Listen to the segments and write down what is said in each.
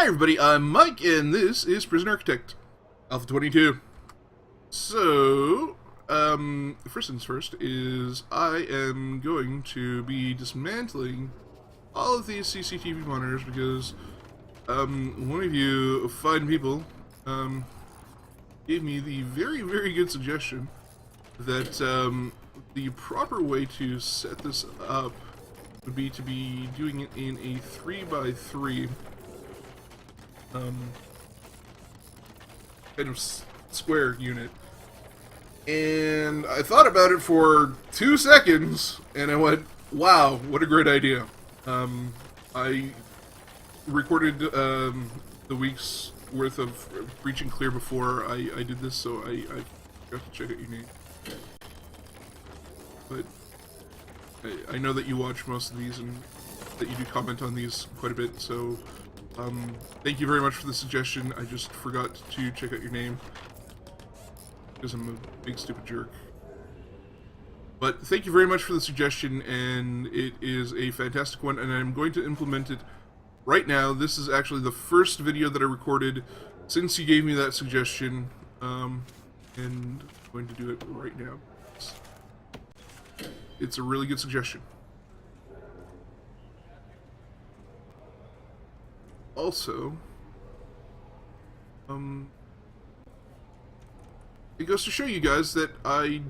Hi everybody, I'm Mike, and this is Prison Architect, Alpha 22. So, first things first is I am going to be dismantling all of these CCTV monitors because, one of you fine people, gave me the very, very good suggestion that, the proper way to set this up would be to be doing it in a 3x3 kind of square unit. And I thought about it for 2 seconds, and I went, wow, what a great idea. I recorded the week's worth of Breaching Clear before I did this, so I forgot to check out your name. But I know that you watch most of these and that you do comment on these quite a bit, so thank you very much for the suggestion. I just forgot to check out your name because I'm a big stupid jerk. But thank you very much for the suggestion, and it is a fantastic one, and I'm going to implement it right now. This is actually the first video that I recorded since you gave me that suggestion, and I'm going to do it right now. It's a really good suggestion. Also, it goes to show you guys that I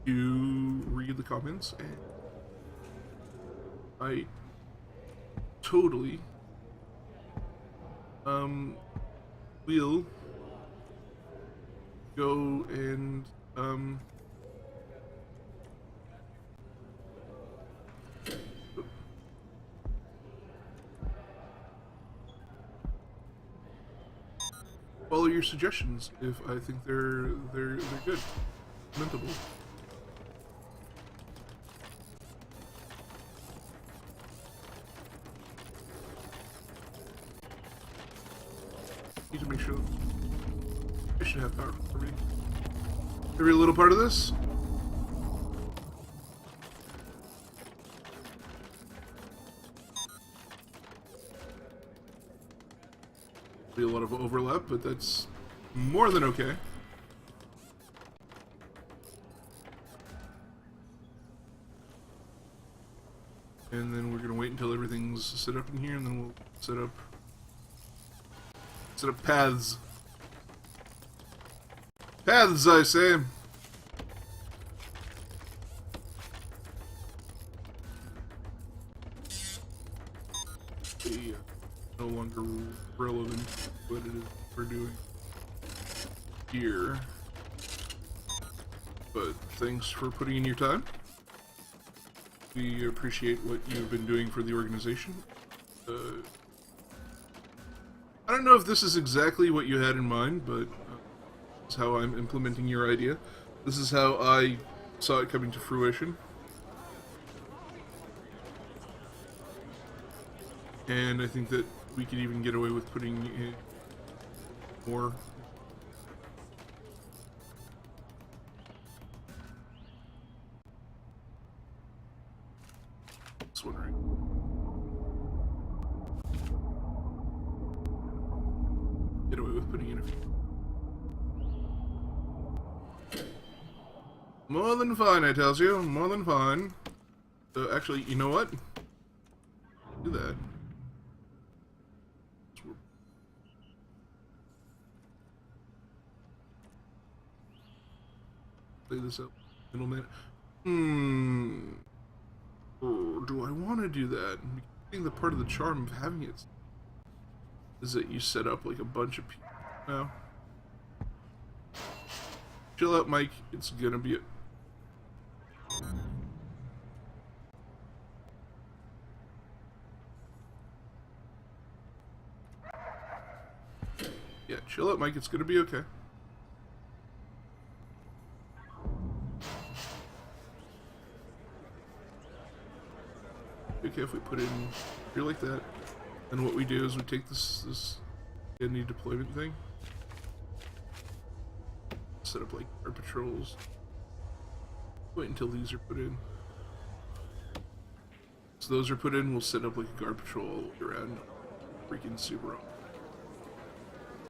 do read the comments, and I totally will go and follow your suggestions if I think they're good, implementable. Need to make sure I should have power for every little part of this. Be a lot of overlap, but that's more than okay. And then we're gonna wait until everything's set up in here, and then we'll set up paths. Paths, I say. No longer relevant what it is we're doing here. But thanks for putting in your time. We appreciate what you've been doing for the organization. I don't know if this is exactly what you had in mind, but this is how I'm implementing your idea. This is how I saw it coming to fruition. And I think that we could even get away with putting in more. This one, right? Get away with putting in a few. More than fine, I tells you. More than fine. So actually, you know what? Do that. Play this up. Middleman. Oh, do I want to do that? I think the part of the charm of having it is that you set up like a bunch of people. No. Chill out, Mike. It's gonna be Yeah, chill out, Mike. It's gonna be okay. Okay, if we put it in here like that, then what we do is we take this any deployment thing, set up like our patrols. Wait until these are put in. So those are put in, we'll set up like a guard patrol all the way around freaking Subaru.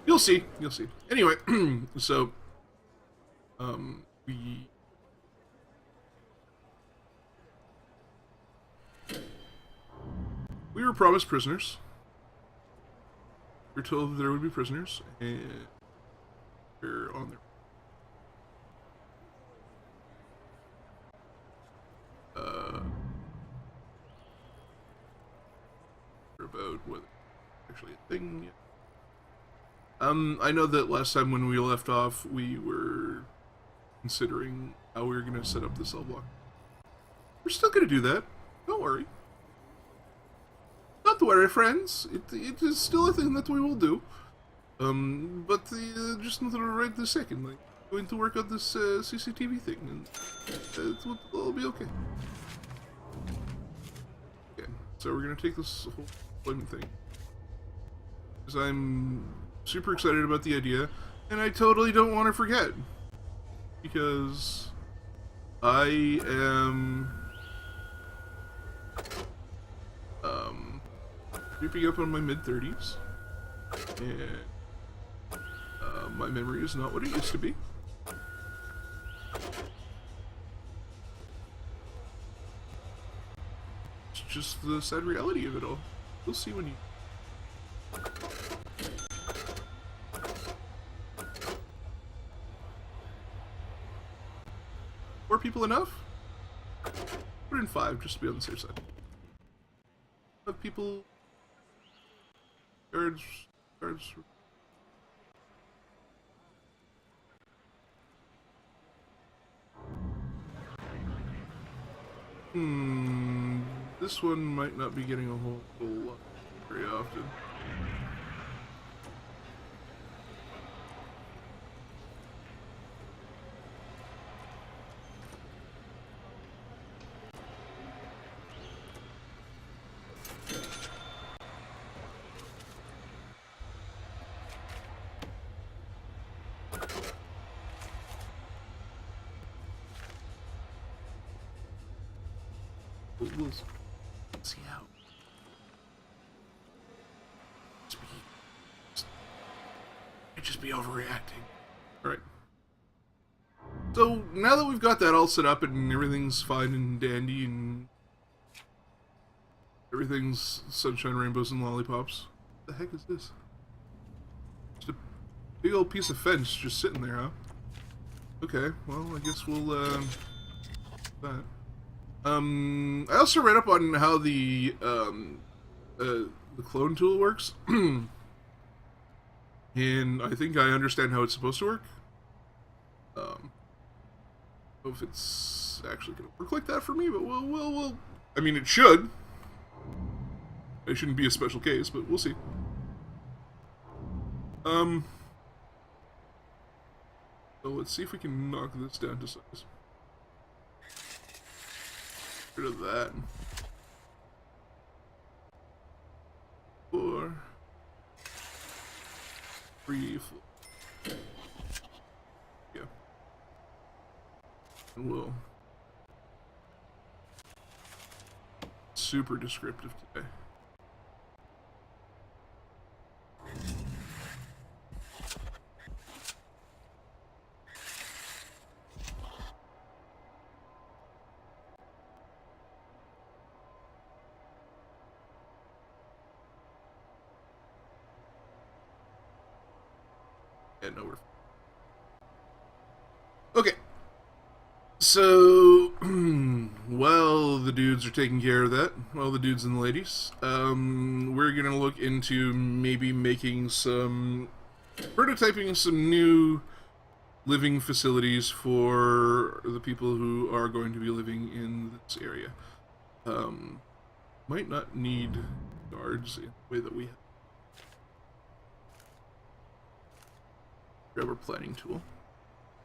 You'll see. You'll see. Anyway, so we were promised prisoners. We were told that there would be prisoners, and they're on their about whether actually a thing yet. I know that last time when we left off, we were considering how we were going to set up the cell block. We're still going to do that. Don't worry. Not to worry, friends. It is still a thing that we will do. But just not right this second. Like, going to work on this CCTV thing, and it'll be okay. Okay, so we're going to take this whole deployment thing. Because I'm super excited about the idea, and I totally don't want to forget. Because I am creeping up on my mid-30s, and my memory is not what it used to be. It's just the sad reality of it all. You'll see when you... Four people enough? Put in 5 just to be on the safe side. 5 people... Guards... This one might not be getting a whole lot very often. We'll see how. Just be overreacting. Alright. So, now that we've got that all set up and everything's fine and dandy and everything's sunshine, rainbows, and lollipops, what the heck is this? Just a big old piece of fence just sitting there, huh? Okay, well, I guess we'll, that. I also read up on how the clone tool works. And I think I understand how it's supposed to work. I don't know if it's actually going to work like that for me, but we'll... I mean, it should. It shouldn't be a special case, but we'll see. So let's see if we can knock this down to size. Get rid of that. 4... 3, 4. Yeah. And we'll... Super descriptive today. Yeah, no, we're... Okay. So, while the dudes are taking care of that, well, the dudes and the ladies, we're gonna look into maybe making some... prototyping some new living facilities for the people who are going to be living in this area. Might not need guards in the way that we have. Grab our planning tool.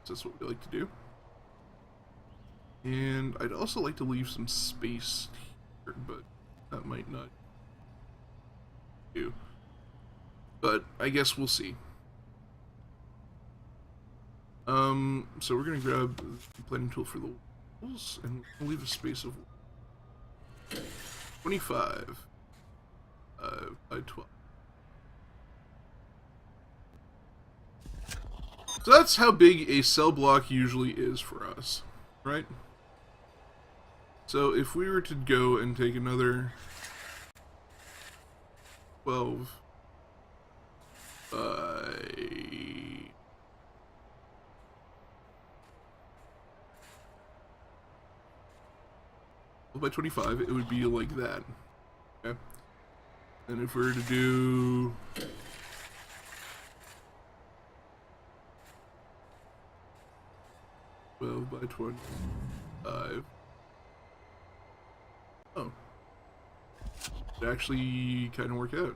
That's what we like to do. And I'd also like to leave some space here, but that might not do. But I guess we'll see. So we're gonna grab the planning tool for the walls, and we'll leave a space of 25 by 12. So that's how big a cell block usually is for us, right? So if we were to go and take another 12 by 25, it would be like that. Okay. And if we were to do 12 by 25, oh, it actually kind of worked out.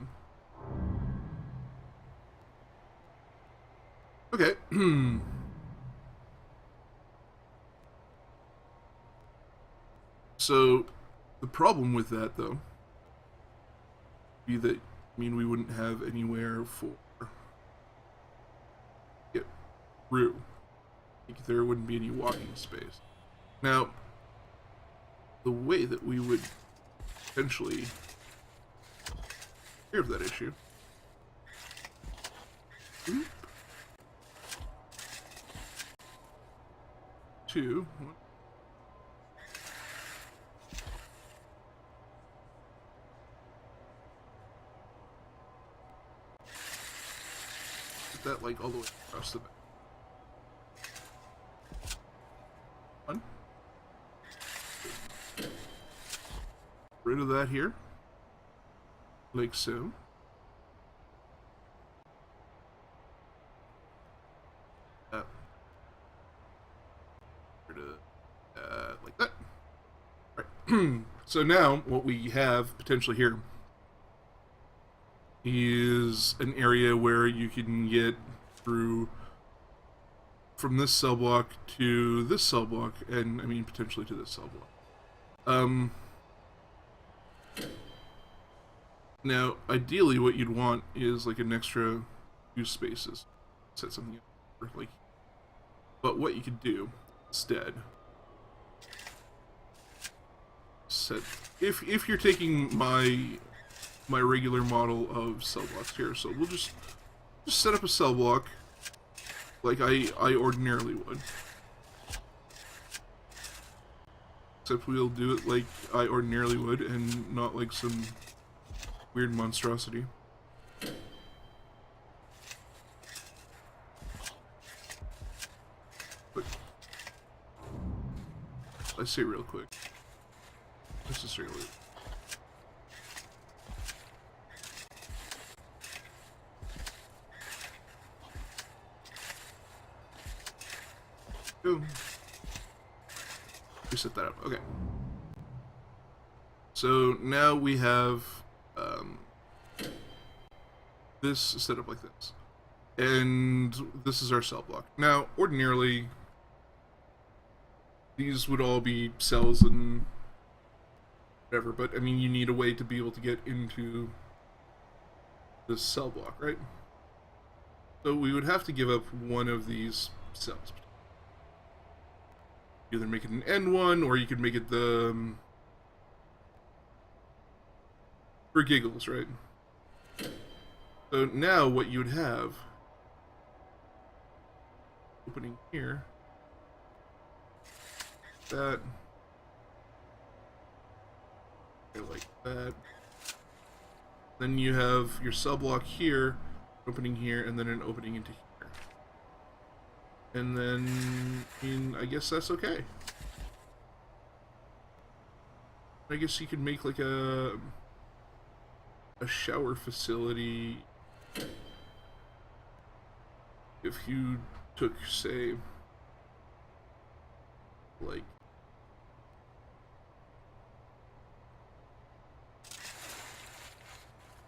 Okay. So the problem with that, though, be that, I mean, we wouldn't have anywhere for get through. Like, there wouldn't be any walking space. Now, the way that we would potentially take care of that issue. Two. Put that like all the way across the back. One. Rid of that here. Like so. Like that. Right. So now what we have potentially here is an area where you can get through from this cell block to this cell block, and I mean potentially to this cell block. Now, ideally, what you'd want is like an extra few spaces. Set something up, like. But what you could do instead, set if you're taking my regular model of cell blocks here, so we'll just set up a cell block like I ordinarily would. Except we'll do it like I ordinarily would, and not like some weird monstrosity. But let's say real quick. Necessarily. Boom. We set that up. Okay. So now we have this set up like this. And this is our cell block. Now, ordinarily, these would all be cells and whatever, but I mean, you need a way to be able to get into this cell block, right? So we would have to give up one of these cells. Either make it an N1, or you could make it the for giggles, right? So now what you would have opening here, that, like that. Then you have your cell block here, opening here, and then an opening into here. And then, I guess that's okay. I guess you could make like a shower facility if you took, say, like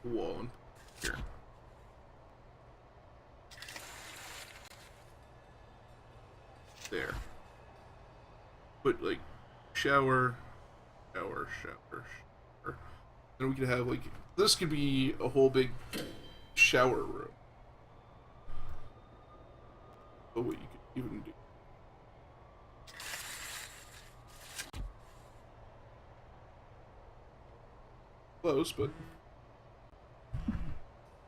a wall and here. There. Put like shower. Then we could have like, this could be a whole big shower room. But what you could even do. Close, but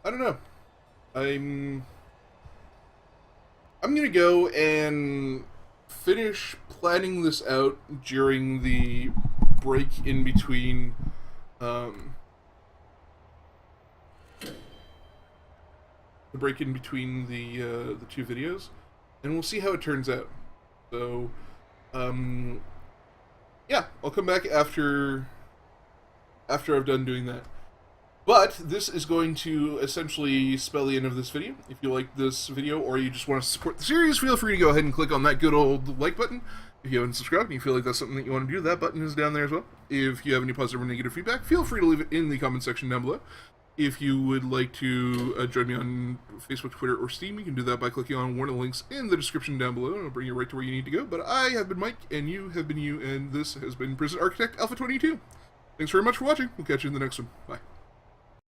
I don't know. I'm gonna go and finish planning this out during the break in between. The break in between the two videos, and we'll see how it turns out. So, yeah, I'll come back after I've done doing that. But this is going to essentially spell the end of this video. If you like this video or you just want to support the series, feel free to go ahead and click on that good old like button. If you haven't subscribed and you feel like that's something that you want to do, that button is down there as well. If you have any positive or negative feedback, feel free to leave it in the comment section down below. If you would like to join me on Facebook, Twitter, or Steam, you can do that by clicking on one of the links in the description down below, and it'll bring you right to where you need to go. But I have been Mike, and you have been you, and this has been Prison Architect Alpha 22. Thanks very much for watching. We'll catch you in the next one. Bye.